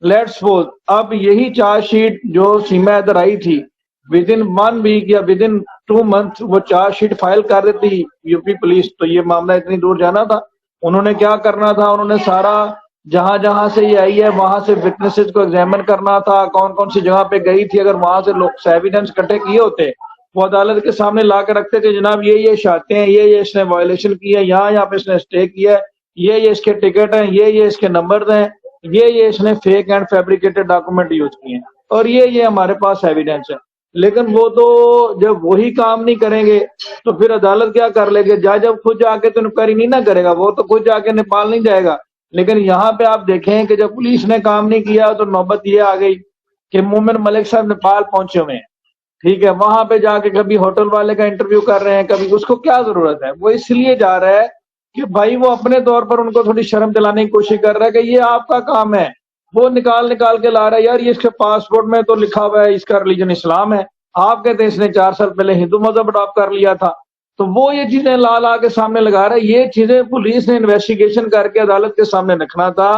Let's suppose अब यही chargesheet जो सीमा हैदर आई थी, विद इन 1 वीक या विद इन 2 मंथ वो चार्जशीट फाइल कर देती यूपी पुलिस, तो ये मामला इतनी दूर जाना था। उन्होंने क्या करना था, उन्होंने सारा जहां जहां से ये आई है वहां से विटनेसेस को एग्जामिन करना था, कौन कौन सी जगह पे गई थी। अगर वहां से लोग एविडेंस इकट्ठे किए होते, वो अदालत के सामने ला के रखते थे, जनाब ये शाते हैं, ये इसने वायलेशन की है, यहाँ पे इसने स्टे किया है, ये इसके टिकट हैं, ये इसके नंबर हैं, ये इसने fake and fabricated document use किए हैं, और ये हमारे पास एविडेंस है। लेकिन वो तो जब वही काम नहीं करेंगे तो फिर अदालत क्या कर लेगी, जब खुद जाके तो इंक्वायरी नहीं ना करेगा, वो तो खुद जाके नेपाल नहीं जाएगा। लेकिन यहाँ पे आप देखें कि जब पुलिस ने काम नहीं किया तो नौबत ये आ गई कि मोमिन मलिक साहब नेपाल पहुंचे हुए हैं, ठीक है, वहां पे जाके कभी होटल वाले का इंटरव्यू कर रहे हैं, कभी उसको क्या जरूरत है, वो इसलिए जा रहा है कि भाई वो अपने तौर पर उनको थोड़ी शर्म दिलाने की कोशिश कर रहा है कि ये आपका काम है। वो निकाल निकाल के ला रहा है, यार ये इसके पासपोर्ट में तो लिखा हुआ है इसका रिलीजन इस्लाम है, आप कहते हैं इसने 4 साल पहले हिंदू मजहब अडॉप्ट कर लिया था। तो वो ये चीजें ला ला के सामने लगा रहा है। ये चीजें पुलिस ने इन्वेस्टिगेशन करके अदालत के सामने रखना था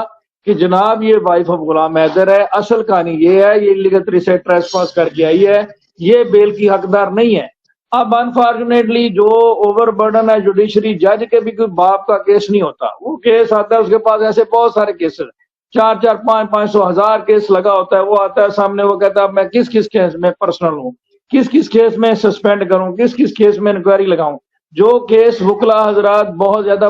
कि जनाब ये वाइफ ऑफ गुलाम हैदर है, असल कहानी ये है, ये इलीगल तरीके से ट्रेसपास करके आई है, ये बेल की हकदार नहीं है। अब अनफॉर्चुनेटली जो ओवरबर्डन है जुडिशरी, जज के भी कोई बाप का केस नहीं होता, वो केस आता है उसके पास ऐसे बहुत सारे केसेस, 4-4, 500, 1000 केस लगा होता है। वो आता है सामने, वो कहता है मैं किस किस केस में पर्सनल हूँ, किस किस केस में सस्पेंड करूं, किस किस केस में इंक्वायरी लगाऊं। जो केस वकला हजरात बहुत ज्यादा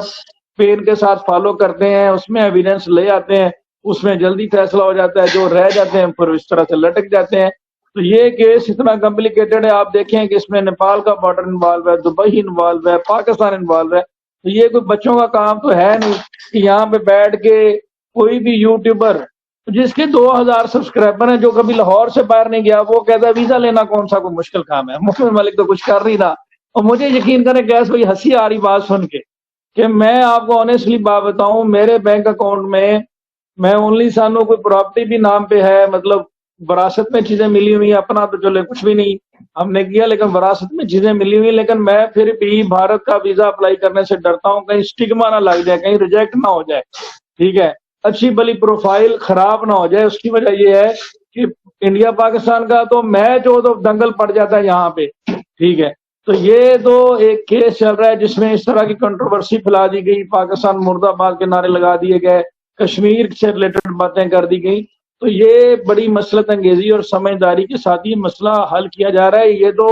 पेन के साथ फॉलो करते हैं, उसमें एविडेंस ले आते हैं, उसमें जल्दी फैसला हो जाता है, जो रह जाते हैं फिर इस तरह से लटक जाते हैं। तो ये केस इतना कॉम्प्लिकेटेड है, आप देखें कि इसमें नेपाल का बॉर्डर इन्वॉल्व है, दुबई इन्वॉल्व है, पाकिस्तान इन्वॉल्व है। तो ये कोई बच्चों का काम तो है नहीं कि यहाँ पे बैठ के कोई भी यूट्यूबर जिसके 2000 सब्सक्राइबर हैं, जो कभी लाहौर से बाहर नहीं गया, वो कहता है वीजा लेना कौन सा कोई मुश्किल काम है, मोमिन मलिक तो कुछ कर नहीं रहा। और मुझे यकीन करें गैस भाई, हंसी आ रही बात सुन के कि मैं आपको ऑनेस्टली बात बताऊं, मेरे बैंक अकाउंट में मैं ओनली सानू कोई प्रॉपर्टी भी नाम पे है, मतलब विरासत में चीजें मिली हुई, अपना तो चले कुछ भी नहीं हमने किया, लेकिन विरासत में चीजें मिली हुई। लेकिन मैं फिर भी भारत का वीजा अप्लाई करने से डरता हूँ, कहीं स्टिग्मा ना लग जाए, कहीं रिजेक्ट ना हो जाए, ठीक है, अच्छी भली प्रोफाइल खराब ना हो जाए। उसकी वजह यह है कि इंडिया पाकिस्तान का तो मैच हो तो दंगल पड़ जाता है यहाँ पे, ठीक है। तो ये तो एक केस चल रहा है जिसमें इस तरह की कंट्रोवर्सी फैला दी गई, पाकिस्तान मुर्दाबाद के नारे लगा दिए गए, कश्मीर से रिलेटेड बातें कर दी गई। तो ये बड़ी मसलत अंगेजी और समझदारी के साथ ही मसला हल किया जा रहा है। ये तो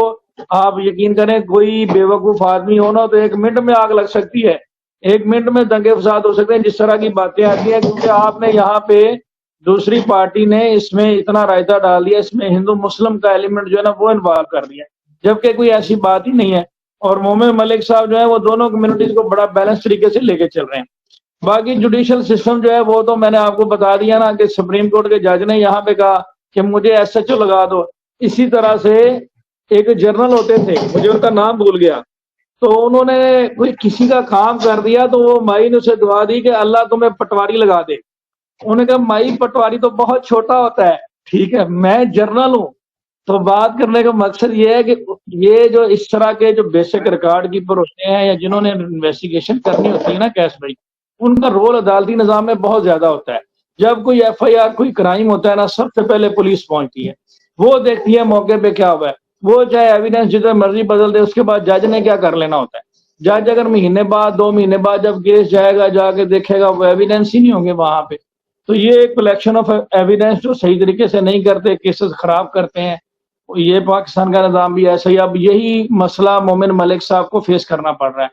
आप यकीन करें, कोई बेवकूफ आदमी हो ना तो 1 मिनट में आग लग सकती है, 1 मिनट में दंगे फसाद हो सकते हैं, जिस तरह की बातें आती हैं, क्योंकि आपने यहाँ पे दूसरी पार्टी ने इसमें इतना रायता डाल दिया, इसमें हिंदू मुस्लिम का एलिमेंट जो है ना वो इन्वॉल्व कर दिया, जबकि कोई ऐसी बात ही नहीं है। और मोमिन मलिक साहब जो है वो दोनों कम्युनिटीज को बड़ा बैलेंस तरीके से लेके चल रहे हैं। बाकी जुडिशियल सिस्टम जो है वो तो मैंने आपको बता दिया ना कि सुप्रीम कोर्ट के जज ने यहाँ पे कहा कि मुझे एसएचओ लगा दो। इसी तरह से एक जर्नल होते थे, मुझे उनका नाम भूल गया, तो उन्होंने कोई किसी का काम कर दिया तो वो माई ने उसे दुआ दी कि अल्लाह तुम्हें पटवारी लगा दे। उन्होंने कहा माई पटवारी तो बहुत छोटा होता है, ठीक है, मैं जर्नल हूँ। तो बात करने का मकसद ये है कि ये जो इस तरह के जो बेसिक रिकॉर्ड कीपर होते हैं या जिन्होंने इन्वेस्टिगेशन करनी होती है ना कैश भाई, उनका रोल अदालती निजाम में बहुत ज्यादा होता है। जब कोई एफआईआर कोई क्राइम होता है ना, सबसे पहले पुलिस पहुंचती है, वो देखती है मौके पे क्या हुआ है, वो चाहे एविडेंस जितना मर्जी बदल दे, उसके बाद जज ने क्या कर लेना होता है। जज अगर महीने बाद 2 महीने बाद जब केस जाएगा, जाके देखेगा, वो एविडेंस ही नहीं होंगे वहां पे। तो ये एक कलेक्शन ऑफ एविडेंस जो सही तरीके से नहीं करते, केसेस खराब करते हैं, ये पाकिस्तान का निजाम भी ऐसा ही। अब यही मसला मोमिन मलिक साहब को फेस करना पड़ रहा है।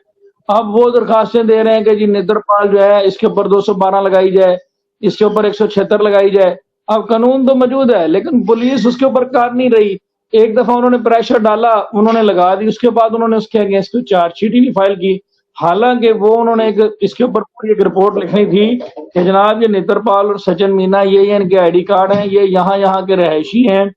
अब वो दरखास्तें दे रहे हैं कि जी नेत्रपाल जो है इसके ऊपर 212 लगाई जाए, इसके ऊपर 176 लगाई जाए। अब कानून तो मौजूद है लेकिन पुलिस उसके ऊपर कर नहीं रही। एक दफा उन्होंने प्रेशर डाला, उन्होंने लगा दी, उसके बाद उन्होंने उसके अगेंस्ट चार्जशीट ही नहीं फाइल की। हालांकि वो उन्होंने इसके ऊपर पूरी एक रिपोर्ट लिखनी थी कि जनाब ये नेत्रपाल और सचिन मीना ये इनके आईडी कार्ड हैं, ये यहाँ के रहायशी हैं,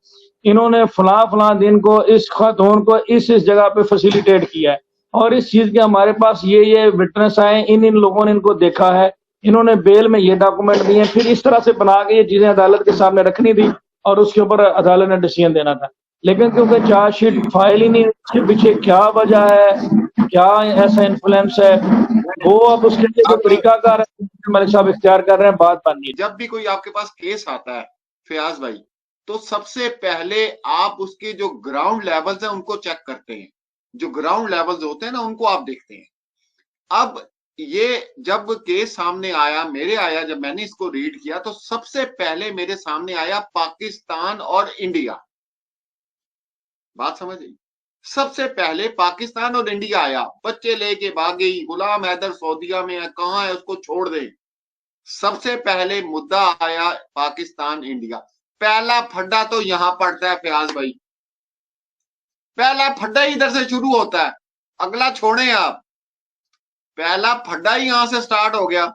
इन्होंने फला दिन को इस खातून को इस जगह पे फैसिलिटेट किया है और इस चीज के हमारे पास ये विटनेस आए, इन लोगों ने इनको देखा है, इन्होंने बेल में ये डॉक्यूमेंट दिए। फिर इस तरह से बना के ये चीजें अदालत के सामने रखनी थी और उसके ऊपर अदालत ने डिसीजन देना था। लेकिन क्योंकि चार्जशीट फाइल ही नहीं, उसके पीछे क्या वजह है, क्या ऐसा इन्फ्लुएंस है, वो अब उसके लिए जो अब तरीकाकार है मलिक साहब इख्तियार कर रहे हैं, बात बननी है। जब भी कोई आपके पास केस आता है फयाज भाई, तो सबसे पहले आप उसके जो ग्राउंड लेवल्स हैं उनको चेक करते हैं। जो ग्राउंड लेवल्स होते हैं ना, उनको आप देखते हैं। अब ये जब केस सामने आया, मेरे आया, जब मैंने इसको रीड किया तो सबसे पहले मेरे सामने आया पाकिस्तान और इंडिया। बात समझ आई? सबसे पहले पाकिस्तान और इंडिया आया। बच्चे लेके भागे, गुलाम हैदर सऊदीया में है, कहां है, उसको छोड़ दे। सबसे पहले मुद्दा आया पाकिस्तान इंडिया। पहला फड्डा तो यहां पड़ता है फयाज भाई, पहला फड्डा ही इधर से शुरू होता है। अगला छोड़े आप, पहला फड्डा ही यहां से स्टार्ट हो गया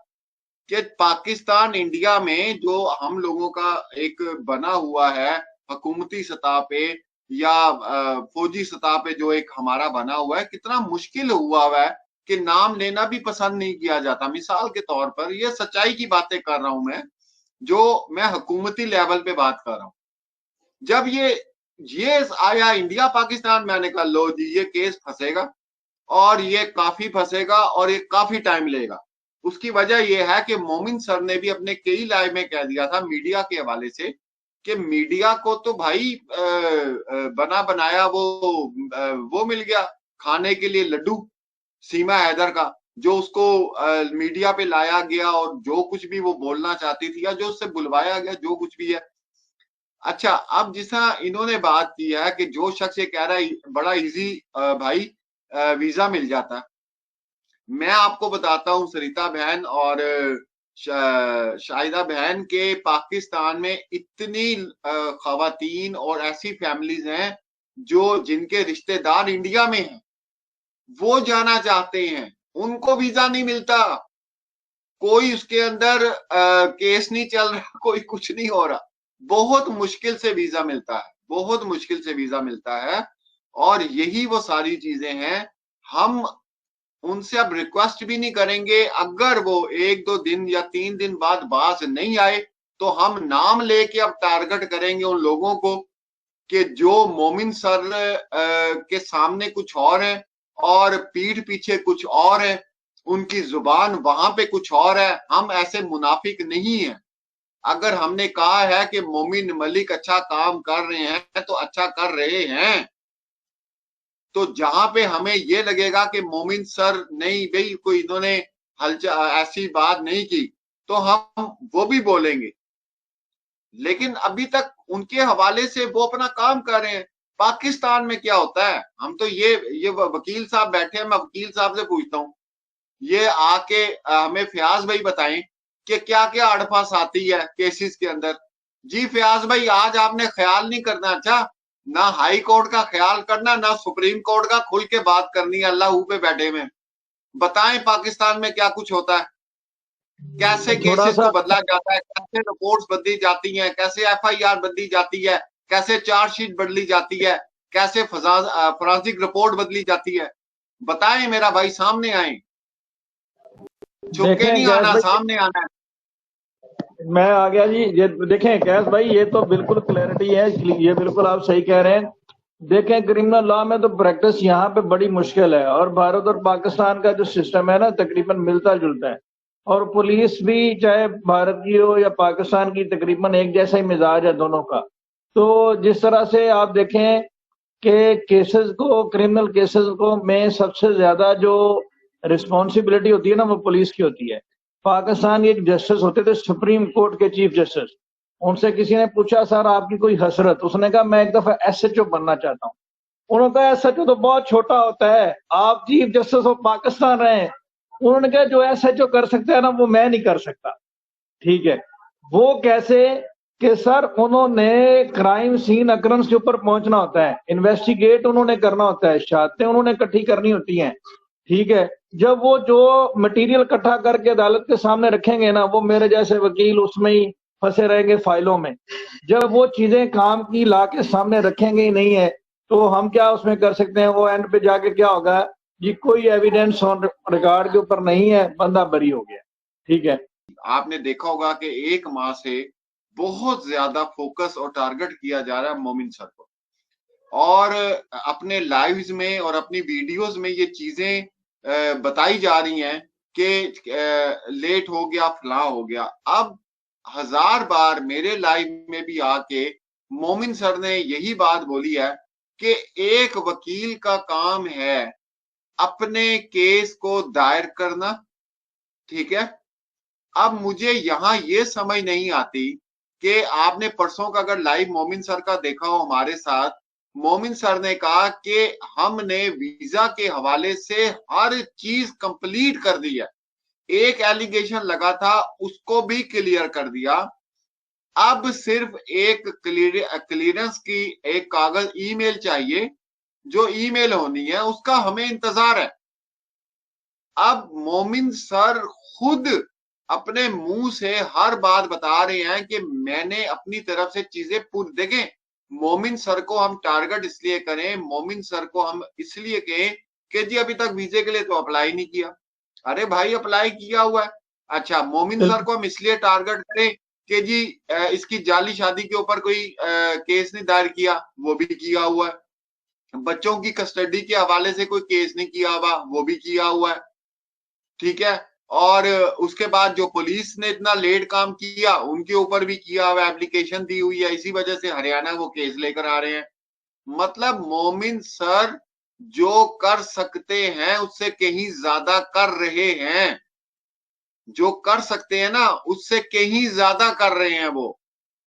कि पाकिस्तान इंडिया में जो हम लोगों का एक बना हुआ है हुकूमती सतह पे या फौजी सतह पे, जो एक हमारा बना हुआ है, कितना मुश्किल हुआ है कि नाम लेना भी पसंद नहीं किया जाता। मिसाल के तौर पर, ये सच्चाई की बातें कर रहा हूं मैं, जो मैं हुकूमती लेवल पे बात कर रहा हूं। जब ये आया इंडिया पाकिस्तान, मैंने कहा लो जी, ये केस फंसेगा और ये काफी फंसेगा और ये काफी टाइम लेगा। उसकी वजह यह है कि मोमिन सर ने भी अपने कई लाइव में कह दिया था मीडिया के हवाले से कि मीडिया को तो भाई बना बनाया वो मिल गया खाने के लिए लड्डू, सीमा हैदर का, जो उसको मीडिया पे लाया गया और जो कुछ भी वो बोलना चाहती थी या जो उससे बुलवाया गया, जो कुछ भी है। अच्छा, अब जिस तरह इन्होंने बात की है कि जो शख्स ये कह रहा है बड़ा इजी भाई वीजा मिल जाता है, मैं आपको बताता हूँ सरिता बहन और शाहिदा बहन के पाकिस्तान में इतनी खवातीन और ऐसी फैमिलीज हैं जो जिनके रिश्तेदार इंडिया में हैं, वो जाना चाहते हैं, उनको वीजा नहीं मिलता। कोई उसके अंदर केस नहीं चल रहा, कोई कुछ नहीं हो रहा, बहुत मुश्किल से वीजा मिलता है, बहुत मुश्किल से वीजा मिलता है। और यही वो सारी चीजें हैं। हम उनसे अब रिक्वेस्ट भी नहीं करेंगे, अगर वो 1-2 दिन या 3 दिन बाद बाज नहीं आए तो हम नाम लेके अब टारगेट करेंगे उन लोगों को कि जो मोमिन सर के सामने कुछ और है और पीठ पीछे कुछ और है, उनकी जुबान वहां पे कुछ और है। हम ऐसे मुनाफिक नहीं है। अगर हमने कहा है कि मोमिन मलिक अच्छा काम कर रहे हैं तो अच्छा कर रहे हैं, तो जहां पे हमें ये लगेगा कि मोमिन सर नहीं भाई कोई इन्होंने हलचल ऐसी बात नहीं की, तो हम वो भी बोलेंगे। लेकिन अभी तक उनके हवाले से वो अपना काम कर रहे हैं। पाकिस्तान में क्या होता है, हम तो ये वकील साहब बैठे हैं, मैं वकील साहब से पूछता हूँ, ये आके हमें फयाज भाई बताएं कि क्या क्या अड़फास आती है केसेस के अंदर। जी फयाज भाई, आज आपने ख्याल नहीं करना, अच्छा ना हाई कोर्ट का ख्याल करना, ना सुप्रीम कोर्ट का, खुल के बात करनी है अल्लाह पे बैठे में। बताएं पाकिस्तान में क्या कुछ होता है, कैसे थोड़ा केसेस सा को बदला जाता है, कैसे रिपोर्ट्स बदली जाती हैं, कैसे एफआईआर बदली जाती है, कैसे चार्जशीट बदली जाती है, कैसे फोरेंसिक रिपोर्ट बदली जाती है। बताएं मेरा भाई, सामने आए, छुप के देखें नहीं गैस आना, भाई, सामने आना है। मैं आ गया जी। ये देखें गैस भाई, ये तो बिल्कुल क्लैरिटी है, ये बिल्कुल आप सही कह रहे हैं। देखें क्रिमिनल लॉ में तो प्रैक्टिस यहाँ पे बड़ी मुश्किल है, और भारत और पाकिस्तान का जो सिस्टम है ना तकरीबन मिलता जुलता है, और पुलिस भी चाहे भारत की हो या पाकिस्तान की तकरीबन एक जैसा ही मिजाज है दोनों का। तो जिस तरह से आप देखें कि केसेस को, क्रिमिनल केसेस को में सबसे ज्यादा जो रिस्पॉन्सिबिलिटी होती है ना वो पुलिस की होती है। पाकिस्तान के एक जस्टिस होते थे सुप्रीम कोर्ट के चीफ जस्टिस, उनसे किसी ने पूछा सर आपकी कोई हसरत, उसने कहा मैं एक दफा एसएचओ बनना चाहता हूँ। उन्होंने कहा एसएचओ तो बहुत छोटा होता है, आप चीफ जस्टिस ऑफ पाकिस्तान रहे। उन्होंने कहा जो एसएचओ कर सकता है ना वो मैं नहीं कर सकता। ठीक है, वो कैसे कि सर उन्होंने क्राइम सीन अक्रम्स के ऊपर पहुंचना होता है, इन्वेस्टिगेट उन्होंने करना होता है, शहादतें उन्होंने इकट्ठी करनी होती हैं। ठीक है, जब वो जो मटेरियल इकट्ठा करके अदालत के सामने रखेंगे ना, वो मेरे जैसे वकील उसमें ही फंसे रहेंगे फाइलों में। जब वो चीजें काम की ला के सामने रखेंगे ही नहीं है तो हम क्या उसमें कर सकते हैं। वो एंड पे जाके क्या होगा जी, कोई एविडेंस ऑन रिकॉर्ड के ऊपर नहीं है, बंदा बरी हो गया। ठीक है, आपने देखा होगा कि 1 माह से बहुत ज्यादा फोकस और टारगेट किया जा रहा है मोमिन सर को, और अपने लाइव्स में और अपनी वीडियोस में ये चीजें बताई जा रही हैं कि लेट हो गया, फला हो गया। अब 1000 बार मेरे लाइव में भी आके मोमिन सर ने यही बात बोली है कि एक वकील का काम है अपने केस को दायर करना, ठीक है। अब मुझे यहां ये समझ नहीं आती कि आपने परसों का अगर लाइव मोमिन सर का देखा हो हमारे साथ, मोमिन सर ने कहा कि हमने वीजा के हवाले से हर चीज कंप्लीट कर दी है, एक एलिगेशन लगा था उसको भी क्लियर कर दिया। अब सिर्फ एक क्लियरेंस की एक कागज ईमेल चाहिए, जो ईमेल होनी है उसका हमें इंतजार है। अब मोमिन सर खुद अपने मुंह से हर बात बता रहे हैं कि मैंने अपनी तरफ से चीजें पूरी। देखें, मोमिन सर को हम टारगेट इसलिए करें, मोमिन सर को हम इसलिए कहें कि जी अभी तक वीजे के लिए तो अप्लाई नहीं किया। अरे भाई अप्लाई किया हुआ है। अच्छा, मोमिन सर को हम इसलिए टारगेट करें कि जी इसकी जाली शादी के ऊपर कोई केस नहीं दायर किया, वो भी किया हुआ है। बच्चों की कस्टडी के हवाले से कोई केस नहीं किया हुआ, वो भी किया हुआ है, ठीक है। और उसके बाद जो पुलिस ने इतना लेट काम किया उनके ऊपर भी किया हुआ, एप्लीकेशन दी हुई है, इसी वजह से हरियाणा वो केस लेकर आ रहे हैं। मतलब मोमिन सर जो कर सकते हैं उससे कहीं ज्यादा कर रहे हैं, जो कर सकते हैं ना उससे कहीं ज्यादा कर रहे हैं वो।